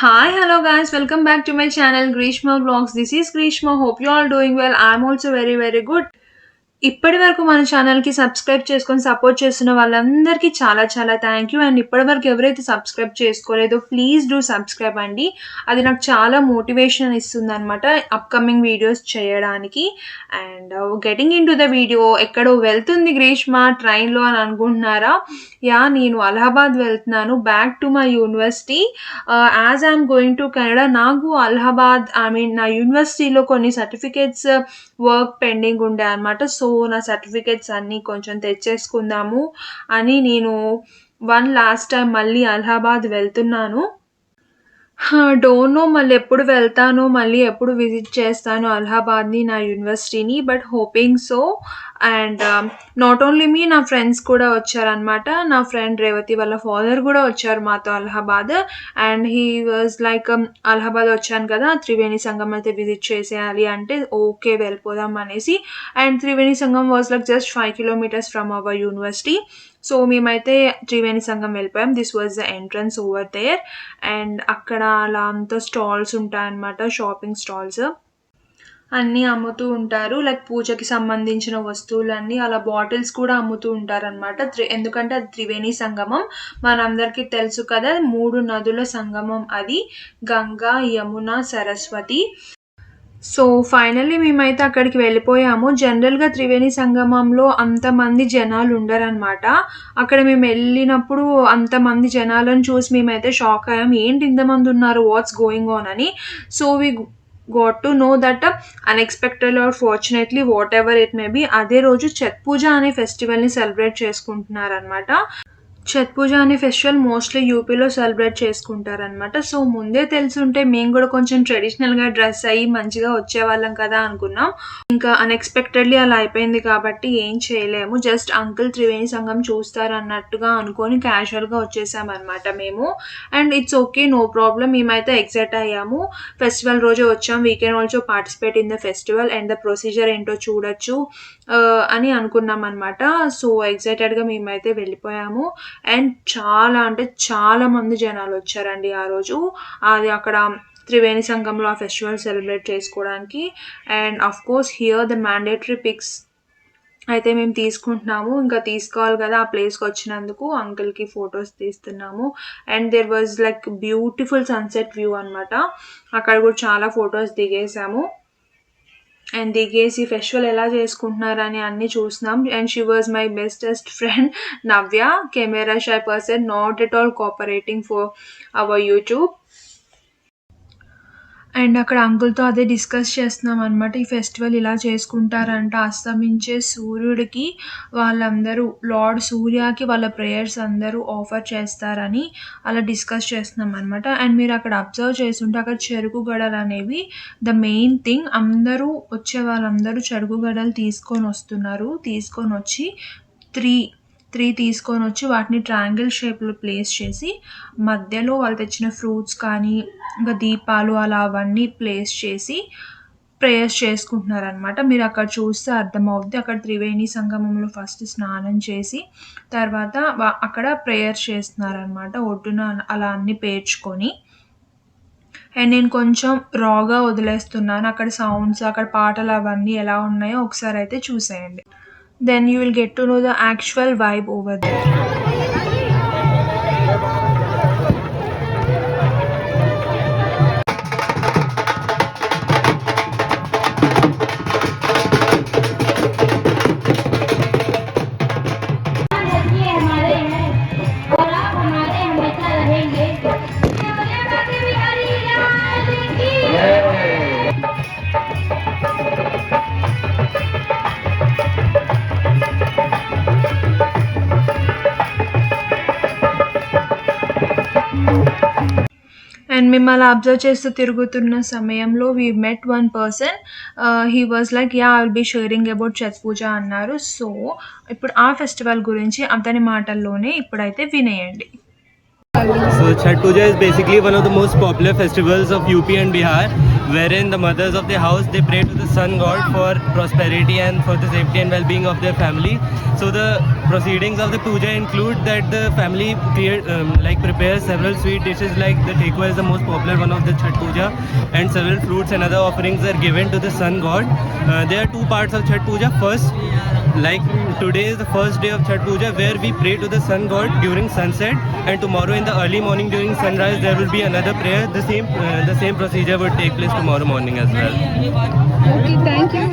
Hi, hello guys, welcome back to my channel Grishma Vlogs. This is Grishma. Hope you all doing well. I'm also very good. ఇప్పటి వరకు మన ఛానల్‌కి subscribe చేసుకొని support చేస్తున్న వాళ్ళందరికీ చాలా థాంక్ యూ. అండ్ ఇప్పటి వరకు ఎవరైతే సబ్స్క్రైబ్ చేసుకోలేదో ప్లీజ్ డూ సబ్స్క్రైబ్ అండి. అది నాకు చాలా మోటివేషన్ ఇస్తుందనమాట అప్‌కమింగ్ వీడియోస్ చేయడానికి. And getting into the video ఎక్కడో వెళ్తుంది గ్రీష్మ ట్రైన్‌లో అని అనుకుంటున్నారా? యాహ్! నేను అలహాబాద్ వెళ్తున్నాను. Back to my university. As I am going to Canada నాకు అలహాబాద్ నా యూనివర్సిటీలో కొన్ని సర్టిఫికేట్స్ వర్క్ పెండింగ్ ఉండే అనమాట. సో, నా సర్టిఫికేట్స్ అన్నీ కొంచెం తెచ్చేసుకుందాము అని నేను లాస్ట్ టైమ్ మళ్ళీ అలహాబాద్ వెళ్తున్నాను. డోంట్ నో మళ్ళెప్పుడు వెళ్తానో, మళ్ళీ ఎప్పుడు విజిట్ చేస్తానో అలహాబాద్‌ని, నా యూనివర్సిటీని. But hoping so. And not only me నా ఫ్రెండ్స్ కూడా వచ్చారనమాట. నా ఫ్రెండ్ రేవతి వాళ్ళ ఫాదర్ గూడా వచ్చారు మాతో Allahabad. And he was like Allahabad వచ్చాను కదా! త్రివేణి సంగం అయితే విజిట్ చేసేయాలి అంటే, ఓకే వెళ్ళిపోదాం అనేసి. And Triveni Sangam was like just 5 kilometres from our university. So, మేమైతే త్రివేణి సంగం వెళ్ళిపోయాం. This was the entrance over there. And అక్కడ అలా అంతా స్టాల్స్ ఉంటాయన్నమాట. Shopping stalls. అన్నీ అమ్ముతూ ఉంటారు. లైక్ పూజకి సంబంధించిన వస్తువులన్నీ అలా బాటిల్స్ కూడా అమ్ముతూ ఉంటారనమాట. ఎందుకంటే అది త్రివేణి సంగమం. మనందరికీ తెలుసు కదా! 3 నదుల సంగమం అది. గంగా, యమున, సరస్వతి. సో, ఫైనల్లీ మేమైతే అక్కడికి వెళ్ళిపోయాము. జనరల్‌గా త్రివేణి సంగమంలో అంతమంది జనాలుండరనమాట. అక్కడ మేమెళ్ళినప్పుడు అంతమంది జనాలను చూసి మేమైతే షాక్ అయ్యాం. ఏంటి ఇంతమందున్నారు? వాట్స్ గోయింగ్ ఆన్ అని. So, we got to know that unexpected or fortunately whatever it may be అదే రోజు ఛత్ పూజ అనే ఫెస్టివల్‌ని సెలబ్రేట్ చేసుకుంటున్నారనమాట. ఛత్ పూజ అనే ఫెస్టివల్ మోస్ట్‌లీ యూపీలో సెలబ్రేట్ చేసుకుంటారనమాట. సో, ముందే తెలిసుంటే మేము గూడా కొంచెం ట్రెడిషనల్‌గా డ్రెస్ అయ్యి మంచిగా వచ్చేవాళ్ళం కదా అనుకున్నాం. ఇంకా అన్‌ఎక్స్‌పెక్టెడ్‌లీ అలా అయిపోయింది కాబట్టి ఏం చేయలేము. జస్ట్ అంకుల్ త్రివేణి సంగం చూస్తారన్నట్టుగా అనుకోని క్యాజువల్‌గా వచ్చేసామనమాట మేము. And it's okay. No problem. మేమైతే ఎక్సైట్ అయ్యాము. ఫెస్టివల్ రోజే వచ్చాం. We can also participate in the festival and the procedure ఏంటో చూడొచ్చు అని అనుకున్నామనమాట. సో, ఎక్సైటెడ్‌గా మేమైతే వెళ్ళిపోయాము. అండ్ చాలా అంటే చాలా మంది జనాలొచ్చారండి ఆ రోజు. అది అక్కడ త్రివేణి సంగంలో ఆ ఫెస్టివల్ సెలబ్రేట్ చేసుకోవడానికి. And of course here the mandatory pics అయితే మేము తీసుకుంటున్నాము. ఇంకా తీసుకోవాలి కదా! ఆ ప్లేస్‌కొచ్చినందుకు అంకుల్‌కి ఫోటోస్ తీస్తున్నాము. And there was like beautiful sunset view అనమాట. అక్కడ కూడా చాలా ఫోటోస్ దిగేసాము. అండ్ దిగేసి ఫెస్టివల్ ఎలా చేసుకుంటున్నారని అన్నీ చూస్తున్నాం. And she was my bestest friend Navya. Camera shy person, not at all cooperating for our YouTube. And అక్కడ అంకుల్‌తో అదే డిస్కస్ చేస్తున్నామనమాట. ఈ ఫెస్టివల్ ఇలా చేసుకుంటారంట. అస్తమించే సూర్యుడికి వాళ్ళందరూ లార్డ్ సూర్యకి వాళ్ళ ప్రేయర్స్ అందరూ ఆఫర్ చేస్తారని అలా డిస్కస్ చేస్తున్నామనమాట. అండ్ మీరు అక్కడ అబ్జర్వ్ చేసుంటే అక్కడ చెరుకు గడలనేవి ద మెయిన్ థింగ్. అందరూ వచ్చే వాళ్ళందరూ చెరుకు గడలు తీసుకొనొస్తున్నారు. తీసుకొనొచ్చి 3 తీసుకొనొచ్చి వాటిని ట్రయాంగిల్ షేప్‌లో ప్లేస్ చేసి మధ్యలో వాళ్ళు తెచ్చిన ఫ్రూట్స్ కానీ, ఇంకా దీపాలు అలా అవన్నీ ప్లేస్ చేసి ప్రేయర్స్ చేసుకుంటున్నారనమాట. మీరక్కడ చూస్తే అర్థమవుద్ది. అక్కడ త్రివేణి సంగమంలో ఫస్ట్ స్నానం చేసి తర్వాత అక్కడ ప్రేయర్స్ చేస్తున్నారనమాట. ఒడ్డున అలా అన్నీ పేర్చుకొని. అండ్ నేను కొంచెం రాగా వదిలేస్తున్నాను. అక్కడ సౌండ్స్, అక్కడ పాటలు అవన్నీ ఎలా ఉన్నాయో ఒకసారయితే చూసేయండి. Then you will get to know the actual vibe over there. ये हमारे हैं और आप हमारे हमेशा रहेंगे। बिहारी लाल की అండ్ మేము అలా అబ్జర్వ్ చేస్తూ తిరుగుతున్న సమయంలో we met one person. He was like I will be sharing about Chhath Puja అన్నారు. సో, ఇప్పుడు ఆ ఫెస్టివల్ గురించి అతని మాటల్లోనే ఇప్పుడైతే వినేయండి. So Chhat Puja is basically one of the most popular festivals of UP and Bihar, wherein the mothers of the house, they pray to the sun god for prosperity and for the safety and well-being of their family. So the proceedings of the puja include that the family prepares several sweet dishes, like the Thekwa is the most popular one of the Chhat Puja, and several fruits and other offerings are given to the sun god. There are two parts of Chhat Puja. First, like today is the first day of Chhat Puja, where we pray to the sun god during sunset, and tomorrow in the early morning during sunrise there will be another prayer. The same procedure would take place tomorrow morning as well. Okay, thank you.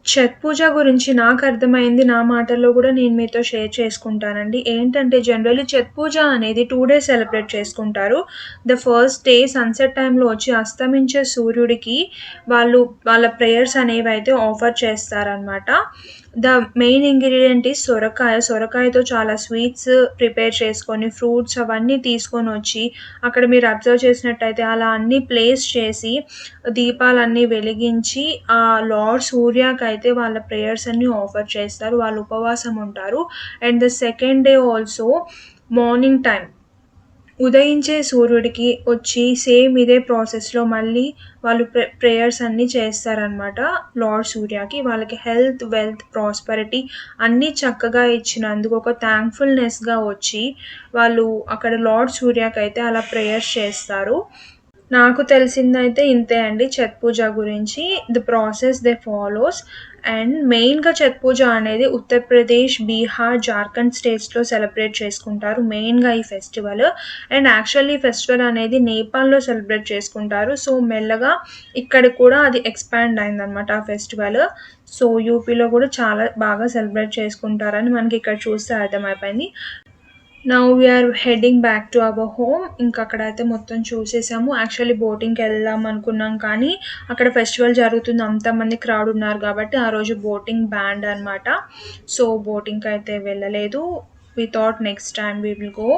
Chhath పూజ గురించి నాకు అర్థమైంది నా మాటల్లో కూడా నేను మీతో share చేసుకుంటానండి. ఏంటంటే జనరల్లీ ఛత్ పూజ అనేది 2 డేస్ సెలబ్రేట్ చేసుకుంటారు. ద ఫస్ట్ డే సన్‌సెట్ టైమ్‌లో వచ్చి అస్తమించే సూర్యుడికి వాళ్ళ ప్రేయర్స్ అనేవైతే ఆఫర్ చేస్తారనమాట. ద మెయిన్ ఇంగ్రీడియంట్ ఈజ్ సొరకాయ. సొరకాయతో చాలా స్వీట్స్ ప్రిపేర్ చేసుకొని, ఫ్రూట్స్ అవన్నీ తీసుకొనొచ్చి, అక్కడ మీరు అబ్జర్వ్ చేసినట్టయితే అలా అన్నీ ప్లేస్ చేసి, దీపాలన్నీ వెలిగించి, ఆ లార్డ్ సూర్యకైతే వాళ్ళ ప్రేయర్స్ అన్నీ ఆఫర్ చేస్తారు. వాళ్ళు ఉపవాసం ఉంటారు. And the second day also morning time ఉదయించే సూర్యుడికి వచ్చి సేమ్ ఇదే ప్రాసెస్‌లో మళ్ళీ వాళ్ళు ప్రేయర్స్ అన్నీ చేస్తారనమాట లార్డ్ సూర్యకి. వాళ్ళకి హెల్త్, వెల్త్, ప్రాస్పెరిటీ అన్నీ చక్కగా ఇచ్చినందుకు ఒక థాంక్‌ఫుల్‌నెస్‌గా వచ్చి వాళ్ళు అక్కడ లార్డ్ సూర్యకైతే అలా ప్రేయర్స్ చేస్తారు. నాకు తెలిసిందైతే ఇంతే అండి ఛత్ పూజ గురించి. The process they follows. And మెయిన్‌గా ఛత్ పూజ అనేది ఉత్తరప్రదేశ్, బీహార్, జార్ఖండ్ స్టేట్స్‌లో సెలబ్రేట్ చేసుకుంటారు మెయిన్‌గా ఈ ఫెస్టివల్. అండ్ యాక్చువల్లీ ఈ ఫెస్టివల్ అనేది నేపాల్‌లో సెలబ్రేట్ చేసుకుంటారు. సో, మెల్లగా ఇక్కడికి కూడా అది ఎక్స్‌పాండ్ అయిందనమాట ఆ ఫెస్టివల్. సో, యూపీలో కూడా చాలా బాగా సెలబ్రేట్ చేసుకుంటారని మనకి ఇక్కడ చూస్తే అర్థమైపోయింది. Now we are heading back to our home. ఇంక అక్కడైతే మొత్తం చూసేసాము. యాక్చువల్లీ బోటింగ్‌కి వెళ్దాం అనుకున్నాం కానీ, అక్కడ ఫెస్టివల్ జరుగుతుంది. అంతమంది క్రౌడ్ ఉన్నారు కాబట్టి ఆ రోజు బోటింగ్ బ్యాన్డ్ అనమాట. సో, బోటింగ్‌కైతే వెళ్ళలేదు. We thought next time we will go.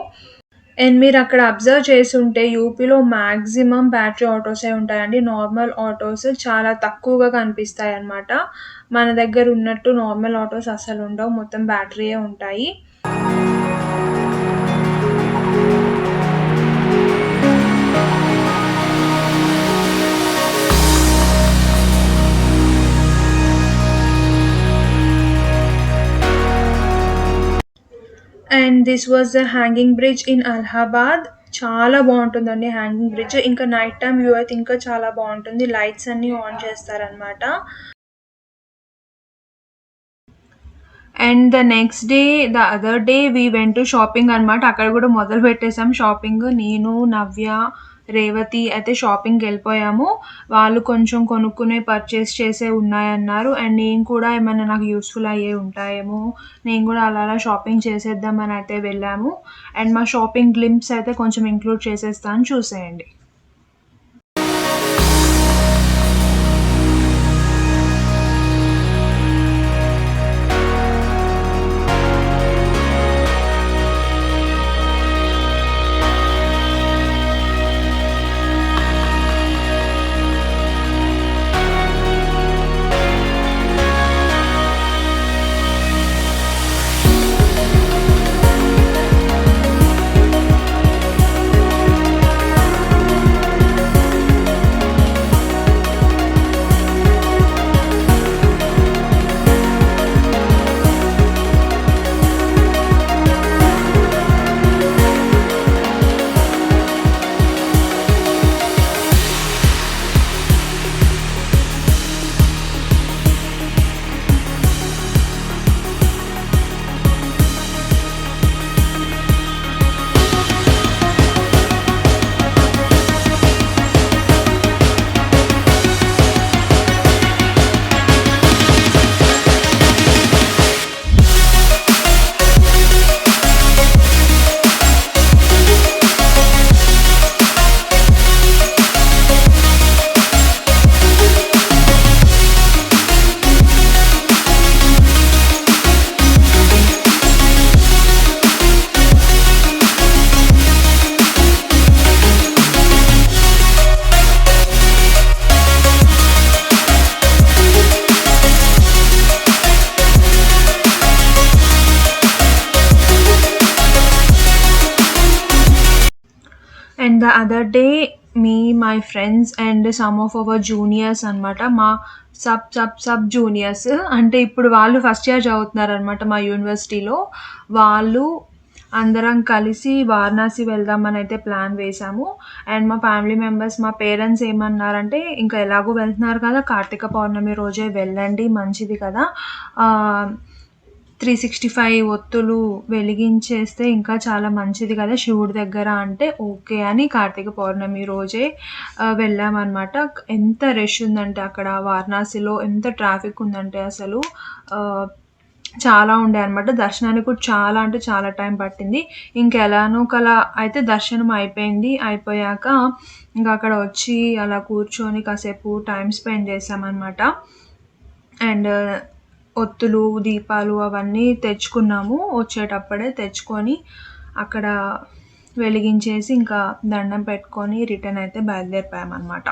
And మీరు అక్కడ అబ్జర్వ్ చేసుంటే యూపీలో మాక్సిమం బ్యాటరీ ఆటోసే ఉంటాయండి. నార్మల్ ఆటోస్ చాలా తక్కువగా కనిపిస్తాయన్నమాట. మన దగ్గర ఉన్నట్టు నార్మల్ ఆటోస్ అస్సలుండవు. మొత్తం బ్యాటరీయే ఉంటాయి. And this was the hanging bridge in Allahabad. చాలా బావుంటుందండి హ్యాంగింగ్ బ్రిడ్జ్. ఇంకా నైట్ టైమ్ వ్యూ అయితే ఇంకా చాలా బావుంటుంది. లైట్స్ అన్నీ ఆన్ చేస్తారనమాట. And the next day, the other day we went to shopping అనమాట. అక్కడ కూడా మొదలు పెట్టేసాం షాపింగ్. నేను, నవ్య, రేవతి అయితే షాపింగ్‌కెళ్ళిపోయాము. వాళ్ళు కొంచెం కొనుక్కునే, పర్చేస్ చేసేవి ఉన్నాయన్నారు. అండ్ నేను కూడా ఏమన్నా నాకు యూజ్‌ఫుల్ అయ్యేవి ఉంటాయేమో, నేను కూడా అలా అలా షాపింగ్ చేసేద్దామని అయితే వెళ్ళాము. అండ్ మా షాపింగ్ గ్లింప్స్ అయితే కొంచెం ఇంక్లూడ్ చేసేస్తాను, చూసేయండి. And the other day me my friends and some of our juniors అనమాట. మా సబ్ జూనియర్స్ అంటే ఇప్పుడు వాళ్ళు ఫస్ట్ ఇయర్ చదువుతున్నారనమాట మా యూనివర్సిటీలో. వాళ్ళు అందరం కలిసి వారణాసి వెళ్దామని అయితే ప్లాన్ వేసాము. అండ్ మా ఫ్యామిలీ మెంబర్స్, మా పేరెంట్స్ ఏమన్నారంటే, ఇంకా ఎలాగో వెళ్తున్నారు కదా, కార్తీక పౌర్ణమి రోజే వెళ్ళండి, మంచిది కదా, 365 ఒత్తులు వెలిగించేస్తే ఇంకా చాలా మంచిది కదా శివుడి దగ్గర అంటే, ఓకే అని కార్తీక పౌర్ణమి రోజే వెళ్ళామన్నమాట. ఎంత రష్ ఉందంటే అక్కడ వారణాసిలో, ఎంత ట్రాఫిక్ ఉందంటే అసలు చాలా ఉండే అనమాట. దర్శనానికి కూడా చాలా అంటే చాలా టైం పట్టింది. ఇంకెలానో కలా అయితే దర్శనం అయిపోయింది. అయిపోయాక ఇంకా అక్కడ వచ్చి అలా కూర్చొని కాసేపు టైం స్పెండ్ చేసామన్నమాట. అండ్ ఒత్తులు, దీపాలు అవన్నీ తెచ్చుకున్నాము. వచ్చేటప్పుడే తెచ్చుకొని అక్కడ వెలిగించేసి ఇంకా దండం పెట్టుకొని రిటర్న్ అయితే బయలుదేరిపోయామన్నమాట.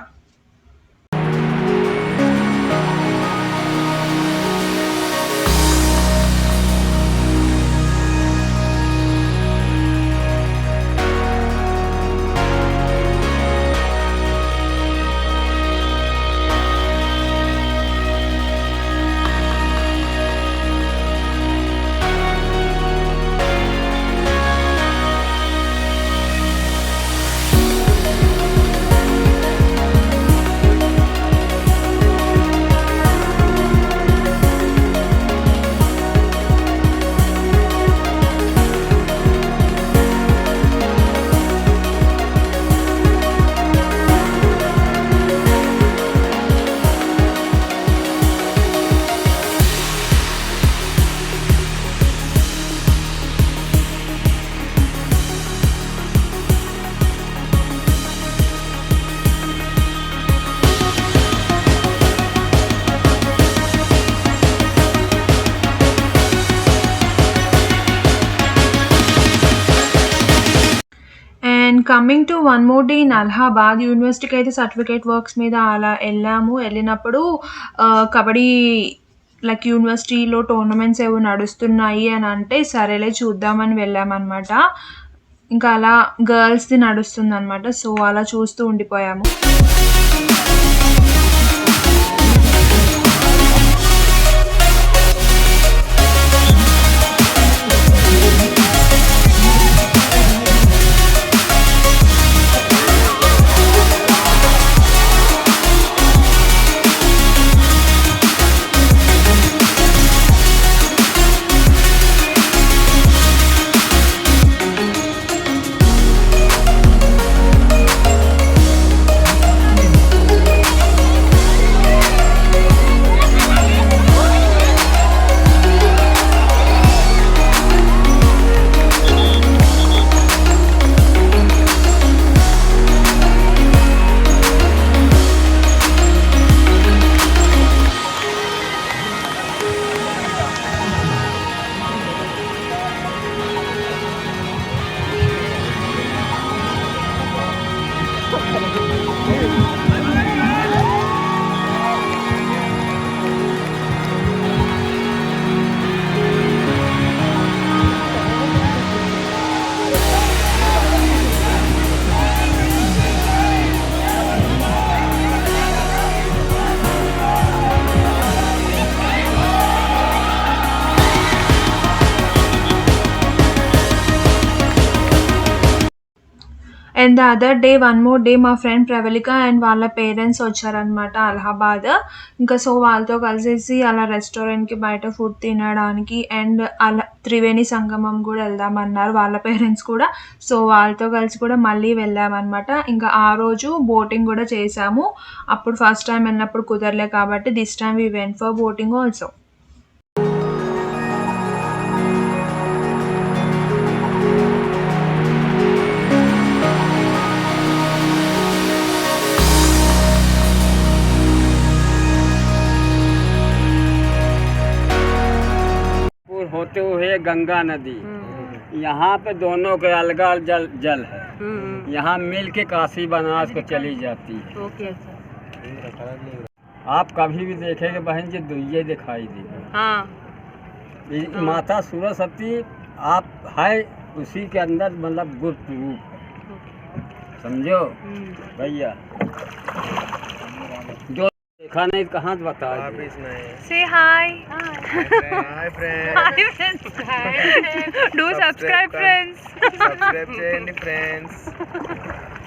And coming to one more day in Allahabad. యూనివర్సిటీకి అయితే సర్టిఫికేట్ వర్క్స్ మీద అలా వెళ్ళాము. వెళ్ళినప్పుడు కబడ్డీ లైక్ యూనివర్సిటీలో టోర్నమెంట్స్ ఏవో నడుస్తున్నాయి అని అంటే, సరేలే చూద్దామని వెళ్ళామన్నమాట. ఇంకా అలా గర్ల్స్ది నడుస్తుంది అనమాట. సో అలా చూస్తూ ఉండిపోయాము. And the other day one more day మా ఫ్రెండ్ ప్రవళిక అండ్ వాళ్ళ పేరెంట్స్ వచ్చారనమాట అలహాబాద్. ఇంకా సో వాళ్ళతో కలిసేసి అలా రెస్టారెంట్కి బయట ఫుడ్ తినడానికి అండ్ అలా త్రివేణి సంగమం కూడా వెళ్దామన్నారు వాళ్ళ పేరెంట్స్ కూడా. సో వాళ్ళతో కలిసి కూడా మళ్ళీ వెళ్ళామన్నమాట. ఇంకా ఆ రోజు బోటింగ్ కూడా చేసాము. అప్పుడు ఫస్ట్ టైం వెళ్ళినప్పుడు కుదరలే కాబట్టి this time we went for boating also. होते हुए गंगा नदी, यहाँ पे दोनों के अलग जल है, यहाँ मिल के काशी बनारस को चली जाती है। ओके आप कभी भी देखेंगे बहन जी दुनिया दिखाई देगी। हाँ माता सरस्वती आप है उसी के अंदर, मतलब गुप्त रूप है, समझो भैया, जो देखा नहीं कहाँ से बता दिए। Say hi. Hi friends Hi friends. Do subscribe friends. Subscribe చేయండి ఫ్రెండ్స్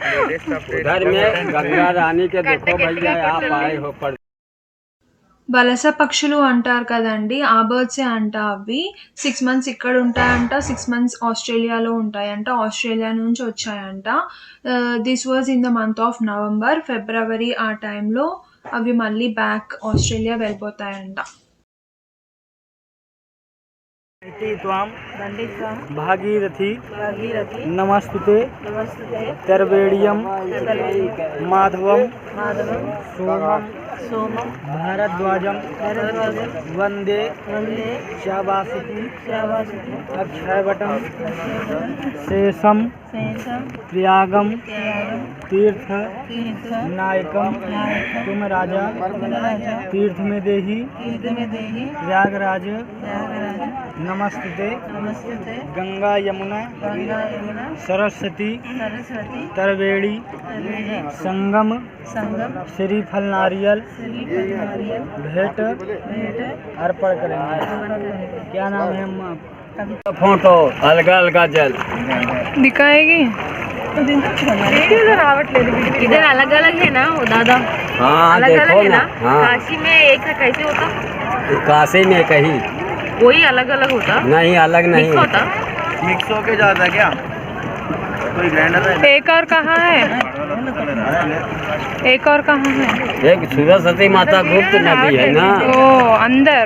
లేటెస్ట్ అప్డేట్ उधर में गंगा रानी के देखो भैया, आप आए हो पर వలస పక్షులు అంటారు కదండి, ఆ బర్డ్సే అంట అవి. 6 months ఇక్కడ ఉంటాయంట, 6 months ఆస్ట్రేలియాలో ఉంటాయంట. ఆస్ట్రేలియా నుంచి వచ్చాయంట. This was in the month of November. ఫిబ్రవరి ఆ టైంలో అవి మళ్ళీ బ్యాక్ ఆస్ట్రేలియా వెళ్ళిపోతాయంట. भागीरथी नमस्तुते तरवेड़ियम माधवम सोमम भारद्वाजम वंदे शाबासुकी अक्षयवटम शेषम प्रयागम तीर्थ नायकम तुम राजा तीर्थ में देही प्रयागराज नमस्ते गंगा यमुना सरस्वती तरवेड़ी संगम श्रीफल नारियल भेंट अर्पण करेंगे। क्या नाम है अम्मा? फोटो अलगा अलगा जल दिखाएगी इधर अलग अलग है ना वो दादा, हाँ अलग अलग देखो है ना, ना। हाँ काशी में एक है, कैसे होता? काशी में कहीं वही अलग अलग होता, नहीं, अलग नहीं मिक्स होता। मिक्स होके जाता है क्या? कोई ग्राइंडर है? एक और कहाँ है? एक और कहाँ है? एक सरस्वती माता गुप्त नदी है ना। ओ अंदर.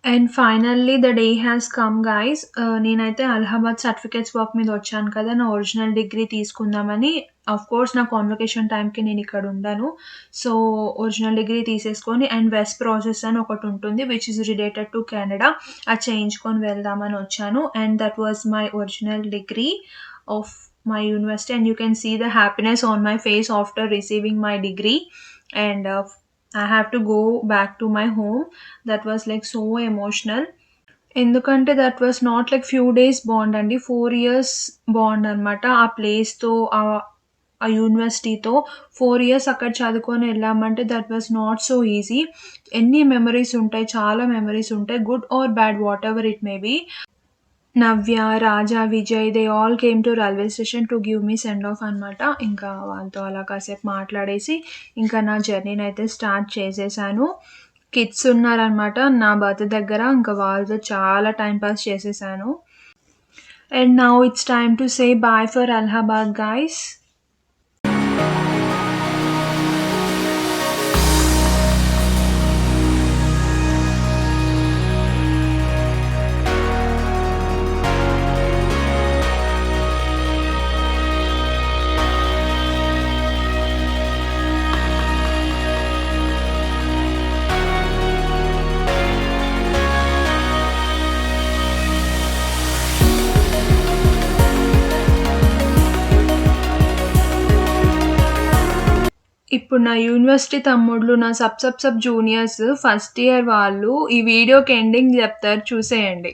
And finally the day has come guys. నేనైతే అలహాబాద్ సర్టిఫికేట్స్ వర్క్ మీద వచ్చాను కదా, నా ఒరిజినల్ డిగ్రీ తీసుకుందామని. ఆఫ్ కోర్స్ నా కాన్వకేషన్ టైంకి నేను ఇక్కడ ఉండను, సో ఒరిజినల్ డిగ్రీ తీసేసుకొని అండ్ వెస్ట్ ప్రాసెస్ అని ఒకటి ఉంటుంది which is related to Canada, అది చేయించుకొని వెళ్దామని వచ్చాను. And that was my original degree of my university, and you can see the happiness on my face after receiving my degree. And I have to go back to my home. That was like so emotional. ఎందుకంటే that was not like few days bond అండి, 4 years bond అనమాట. ఆ ప్లేస్తో ఆ యూనివర్సిటీతో 4 years అక్కడ చదువుకొని వెళ్ళామంటే that was not so easy. ఎన్ని memories ఉంటాయి, చాలా మెమరీస్ ఉంటాయి, good or bad, whatever it may be. Navya, Raja, Vijay, they all came to railway station to give me send off అనమాట. ఇంకా వాళ్ళతో అలా కాసేపు మాట్లాడేసి ఇంకా నా జర్నీని అయితే స్టార్ట్ చేసేసాను. కిడ్స్ ఉన్నారనమాట నా బర్త్ దగ్గర, ఇంకా వాళ్ళతో చాలా టైం పాస్ చేసేసాను. And now it's time to say bye for Allahabad guys. ఇప్పుడు నా యూనివర్సిటీ తమ్ముళ్ళు, నా సబ్ జూనియర్స్ ఫస్ట్ ఇయర్ వాళ్ళు ఈ వీడియోకి ఎండింగ్ చెప్తారు, చూసేయండి.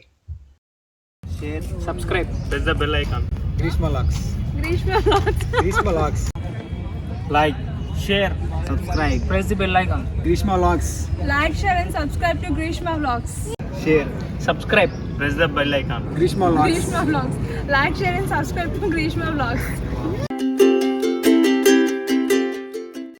Share, subscribe, Press the bell icon. Greeshma lakhs, Grishma Vlogs. Like. share, subscribe, press the bell icon. Grishma Vlogs. Like, share and subscribe to Grishma Vlogs. Share, subscribe. Press the bell icon. Grishma Vlogs. Grishma Vlogs. Like, share and subscribe to Grishma Vlogs.